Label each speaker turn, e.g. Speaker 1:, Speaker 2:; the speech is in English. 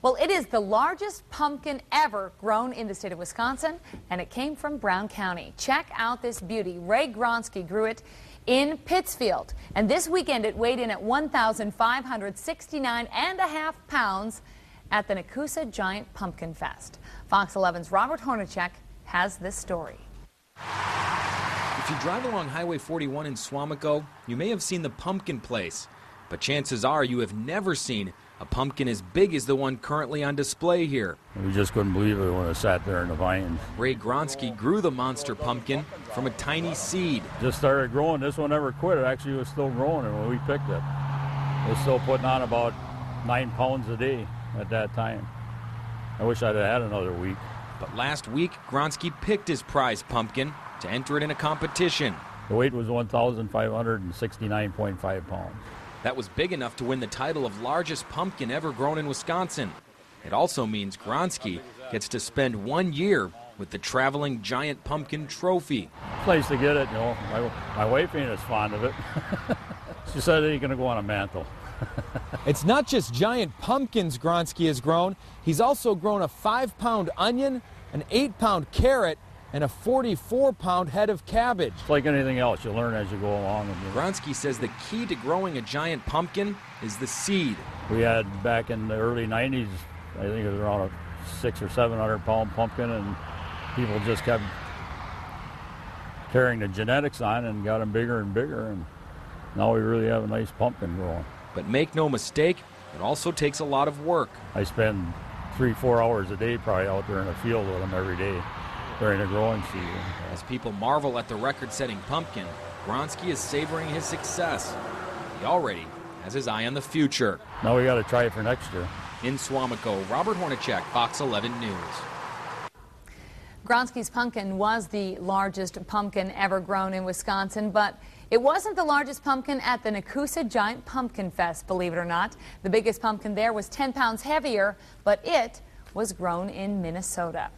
Speaker 1: Well, it is the largest pumpkin ever grown in the state of Wisconsin, and it came from Brown County. Check out this beauty. Ray Gronsky grew it in Pittsfield, and this weekend it weighed in at 1,569.5 pounds at the Nakusa Giant Pumpkin Fest. Fox 11's Robert Hornacek has this story.
Speaker 2: If you drive along Highway 41 in Swamico, you may have seen the pumpkin place, but chances are you have never seen a pumpkin as big as the one currently on display here.
Speaker 3: We just couldn't believe it when it sat there in the vines.
Speaker 2: Ray Gronsky grew the monster pumpkin from a tiny seed.
Speaker 3: Just started growing. This one never quit. It actually was still growing, and when we picked it, it was still putting on about 9 pounds a day at that time. I wish I'd have had another week.
Speaker 2: But last week, Gronsky picked his prize pumpkin to enter it in a competition.
Speaker 3: The weight was 1,569.5 pounds.
Speaker 2: That was big enough to win the title of largest pumpkin ever grown in Wisconsin. It also means Gronsky gets to spend 1 year with the traveling giant pumpkin trophy.
Speaker 3: It's nice to get it, you know. My wife ain't as fond of it. She said it ain't gonna go on a mantle.
Speaker 4: It's not just giant pumpkins Gronsky has grown. He's also grown a 5-pound onion, an 8-pound carrot, and a 44-pound head of cabbage.
Speaker 3: It's like anything else, you learn as you go along.
Speaker 2: Gronsky says the key to growing a giant pumpkin is the seed.
Speaker 3: We had back in the early 90s, I think it was around a 600 or 700 pound pumpkin, and people just kept carrying the genetics on and got them bigger and bigger, and now we really have a nice pumpkin growing.
Speaker 2: But make no mistake, it also takes a lot of work.
Speaker 3: I spend 3-4 hours a day probably out there in the field with them every day during the growing season.
Speaker 2: As people marvel at the record-setting pumpkin, Gronsky is savoring his success. He already has his eye on the future.
Speaker 3: Now we got to try it for next year.
Speaker 2: In Swamico, Robert Hornacek, Fox 11 News.
Speaker 1: Gronsky's pumpkin was the largest pumpkin ever grown in Wisconsin, but it wasn't the largest pumpkin at the Nakusa Giant Pumpkin Fest, believe it or not. The biggest pumpkin there was 10 pounds heavier, but it was grown in Minnesota.